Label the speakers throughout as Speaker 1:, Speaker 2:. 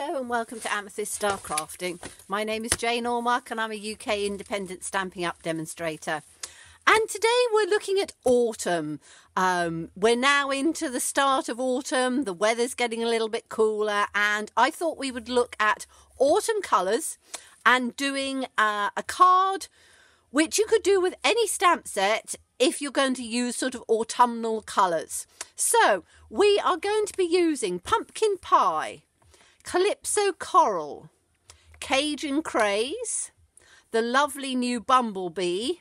Speaker 1: Hello and welcome to Amethyst Star Crafting. My name is Jane Allmark and I'm a UK independent Stampin' Up demonstrator. And today we're looking at autumn. We're now into the start of autumn, the weather's getting a little bit cooler, and I thought we would look at autumn colours and doing a card which you could do with any stamp set if you're going to use sort of autumnal colours. So we are going to be using Pumpkin Pie, Calypso Coral, Cajun Craze, the lovely new Bumblebee,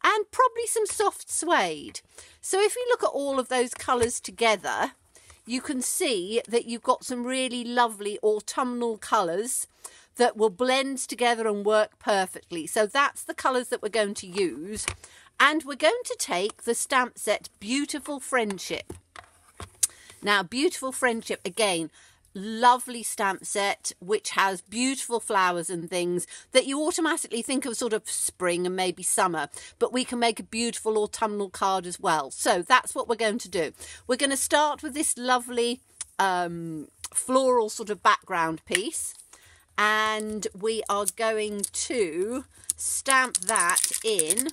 Speaker 1: and probably some soft suede. So if you look at all of those colours together, you can see that you've got some really lovely autumnal colours that will blend together and work perfectly. So that's the colours that we're going to use. And we're going to take the stamp set Beautiful Friendship. Now, Beautiful Friendship, again, lovely stamp set which has beautiful flowers and things that you automatically think of sort of spring and maybe summer, but we can make a beautiful autumnal card as well. So that's what we're going to do. We're going to start with this lovely floral sort of background piece, and we are going to stamp that in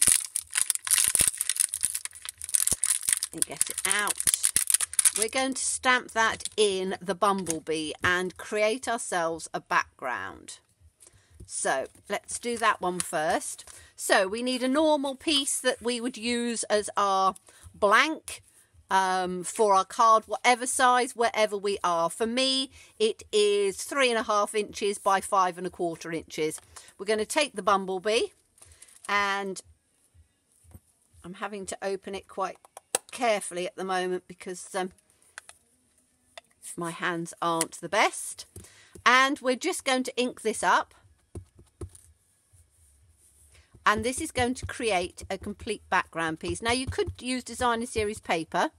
Speaker 1: and get it out. We're going to stamp that in the Bumblebee and create ourselves a background. So let's do that one first. So we need a normal piece that we would use as our blank for our card, whatever size, wherever we are. For me, it is 3.5 inches by 5.25 inches. We're going to take the Bumblebee, and I'm having to open it quite carefully at the moment because my hands aren't the best, and we're just going to ink this up, and this is going to create a complete background piece. Now you could use designer series paper,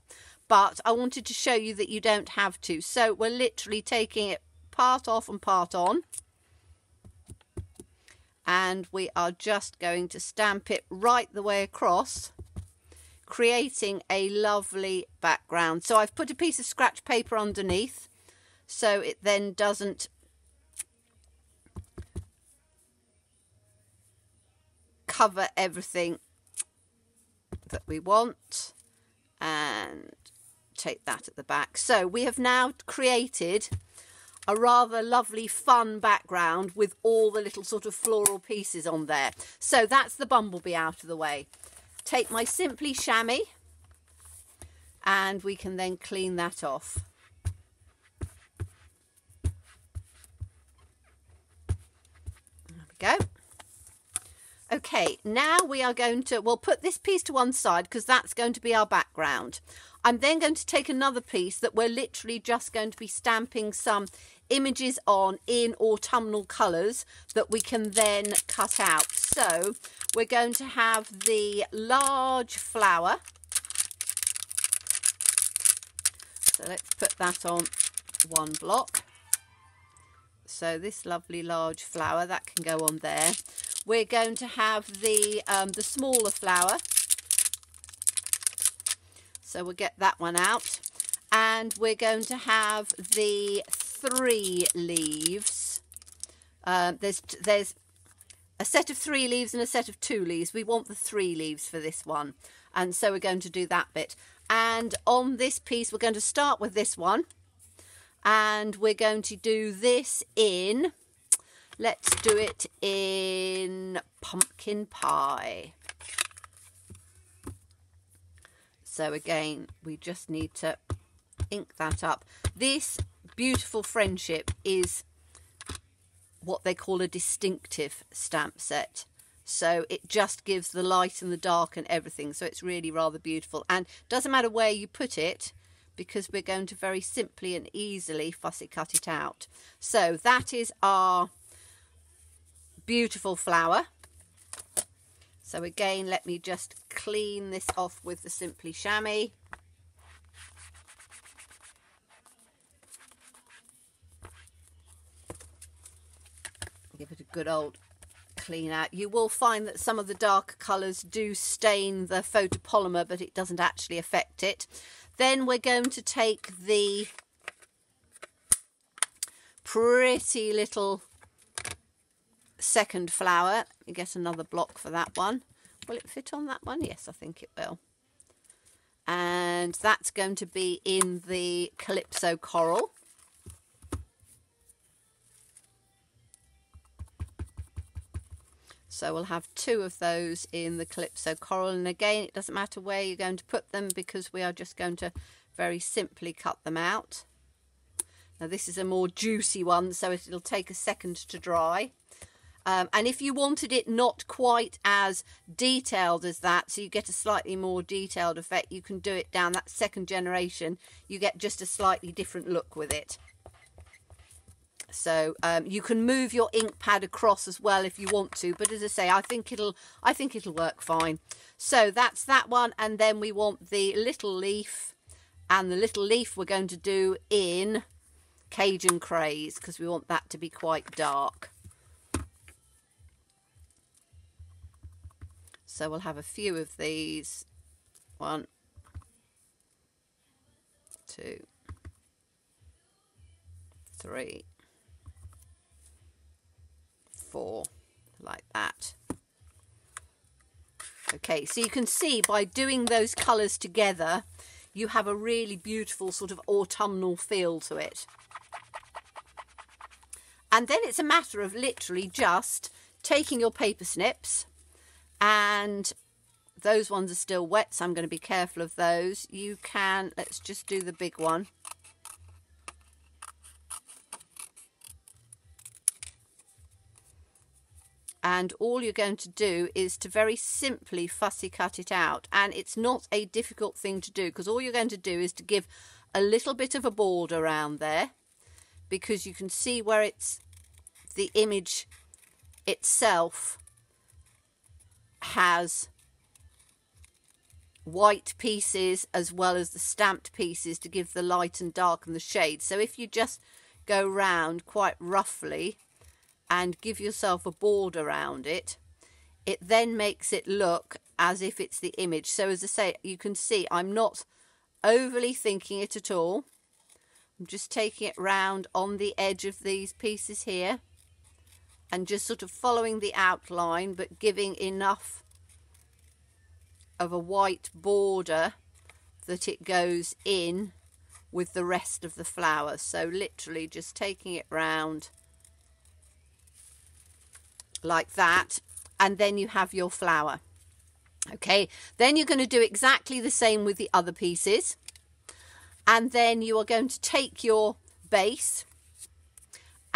Speaker 1: but I wanted to show you that you don't have to, so we're literally taking it part off and part on, and we are just going to stamp it right the way across, creating a lovely background. So I've put a piece of scratch paper underneath so it then doesn't cover everything that we want, and take that at the back. So we have now created a rather lovely fun background with all the little sort of floral pieces on there. So that's the Bumblebee out of the way. Take my Simply chamois and we can then clean that off. There we go. Okay, now we are going to, we'll put this piece to one side because that's going to be our background. I'm then going to take another piece that we're literally just going to be stamping some images on in autumnal colours that we can then cut out. So we're going to have the large flower. So let's put that on one block. So this lovely large flower, that can go on there. We're going to have the smaller flower. So we'll get that one out. And we're going to have the 3 leaves. There's a set of 3 leaves and a set of 2 leaves. We want the 3 leaves for this one. And so we're going to do that bit. And on this piece, we're going to start with this one. And we're going to do this in, let's do it in Pumpkin Pie. So again, we just need to ink that up. This Beautiful Friendship is what they call a distinctive stamp set. So it just gives the light and the dark and everything. So it's really rather beautiful. And doesn't matter where you put it, because we're going to very simply and easily fussy cut it out. So that is our beautiful flower. So again, let me just clean this off with the Simply chamois. Give it a good old clean out. You will find that some of the darker colours do stain the photopolymer, but it doesn't actually affect it. Then we're going to take the pretty little second flower. Let me get another block for that one. Will it fit on that one? Yes, I think it will. And that's going to be in the Calypso coral. So we'll have 2 of those in the Calypso coral. And again, it doesn't matter where you're going to put them because we are just going to very simply cut them out. Now this is a more juicy one, so it'll take a second to dry. And if you wanted it not quite as detailed as that, so you get a slightly more detailed effect, you can do it down that second generation. You get just a slightly different look with it. So you can move your ink pad across as well if you want to, but as I say, I think it'll work fine. So that's that one, and then we want the little leaf, and the little leaf we're going to do in Cajun Craze because we want that to be quite dark. So we'll have a few of these. 1, 2, 3, 4, like that. Okay, so you can see by doing those colours together, you have a really beautiful sort of autumnal feel to it. And then it's a matter of literally just taking your paper snips, and those ones are still wet, so I'm going to be careful of those. You can, let's just do the big one. And all you're going to do is to very simply fussy cut it out. And it's not a difficult thing to do because all you're going to do is to give a little bit of a border around there, because you can see where it's the image itself has white pieces as well as the stamped pieces to give the light and dark and the shade. So if you just go round quite roughly and give yourself a border around it, it then makes it look as if it's the image. So as I say, you can see I'm not overly thinking it at all. I'm just taking it round on the edge of these pieces here and just sort of following the outline, but giving enough of a white border that it goes in with the rest of the flower. So literally just taking it round like that, and then you have your flower. Okay, then you're going to do exactly the same with the other pieces, and then you are going to take your base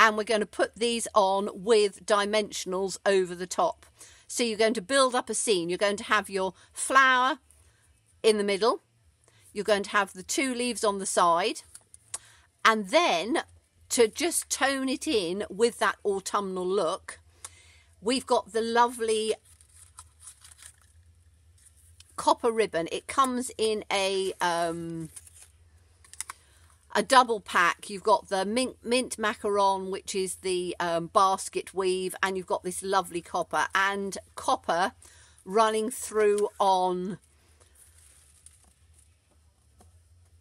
Speaker 1: and we're going to put these on with dimensionals over the top. So you're going to build up a scene. You're going to have your flower in the middle, you're going to have the 2 leaves on the side, and then to just tone it in with that autumnal look, we've got the lovely copper ribbon. It comes in a double pack. You've got the mint macaron, which is the basket weave, and you've got this lovely copper, and copper running through on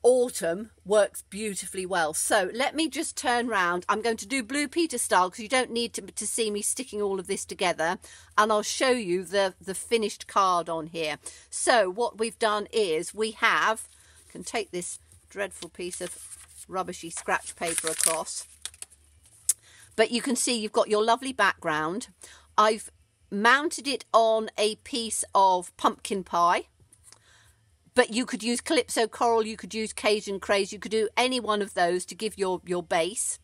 Speaker 1: autumn works beautifully well. So let me just turn round. I'm going to do Blue Peter style because you don't need to see me sticking all of this together, and I'll show you the finished card on here. So what we've done is we have, I can take this dreadful piece of rubbishy scratch paper across, but you can see you've got your lovely background. I've mounted it on a piece of pumpkin pie, but you could use Calypso coral, you could use Cajun Craze, you could do any one of those to give your base.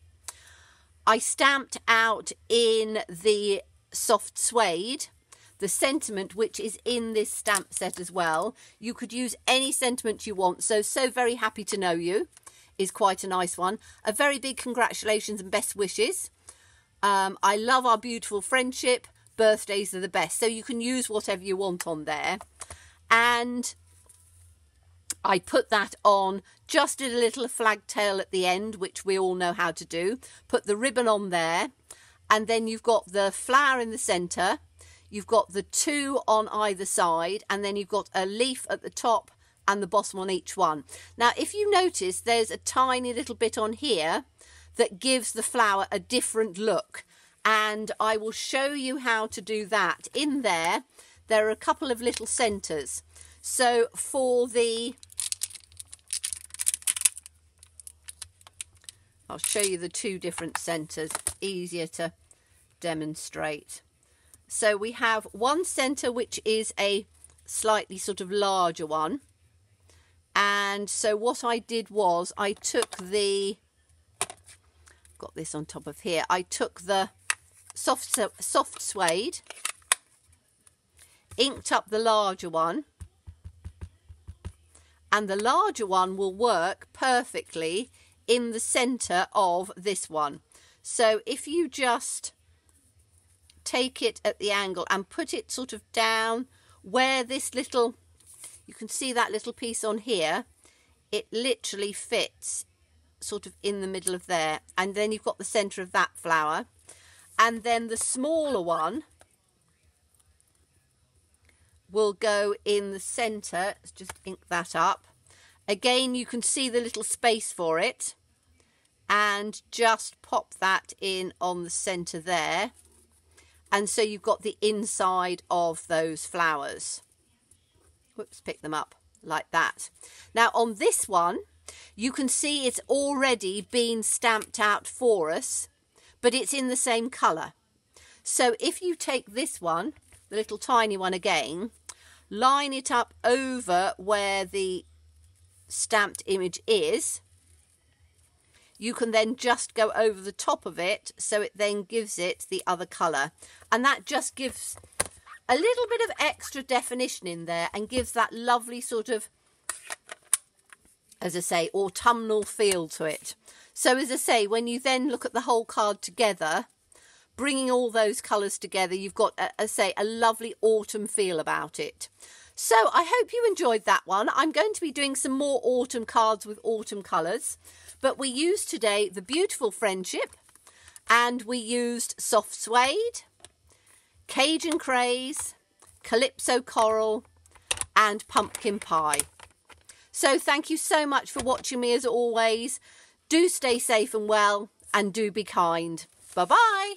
Speaker 1: I stamped out in the soft suede the sentiment which is in this stamp set as well. You could use any sentiment you want. So very happy to know you is quite a nice one. A very big congratulations and best wishes. I love our beautiful friendship. Birthdays are the best. So you can use whatever you want on there. And I put that on, just did a little flag tail at the end, which we all know how to do. Put the ribbon on there, and then you've got the flower in the centre. You've got the 2 on either side, and then you've got a leaf at the top and the bottom on each one. Now, if you notice, there's a tiny little bit on here that gives the flower a different look. And I will show you how to do that. In there are a couple of little centres. So for the, I'll show you the two different centres, easier to demonstrate. So we have one centre which is a slightly sort of larger one. And so what I did was I took the, got this on top of here, I took the soft suede, inked up the larger one, and the larger one will work perfectly in the centre of this one. So if you just take it at the angle and put it sort of down where this little, you can see that little piece on here, it literally fits sort of in the middle of there. And then you've got the centre of that flower. And then the smaller one will go in the centre. Let's just ink that up. Again, you can see the little space for it. And just pop that in on the centre there. And so you've got the inside of those flowers. Whoops, pick them up like that. Now on this one, you can see it's already been stamped out for us, but it's in the same colour. So if you take this one, the little tiny one again, line it up over where the stamped image is, you can then just go over the top of it, so it then gives it the other colour. And that just gives a little bit of extra definition in there and gives that lovely sort of, as I say, autumnal feel to it. So as I say, when you then look at the whole card together, bringing all those colours together, you've got, as I say, a lovely autumn feel about it. So I hope you enjoyed that one. I'm going to be doing some more autumn cards with autumn colours. But we used today the Beautiful Friendship, and we used Soft Suede, Cajun Craze, Calypso Coral, and Pumpkin Pie. So thank you so much for watching me as always. Do stay safe and well, and do be kind. Bye-bye.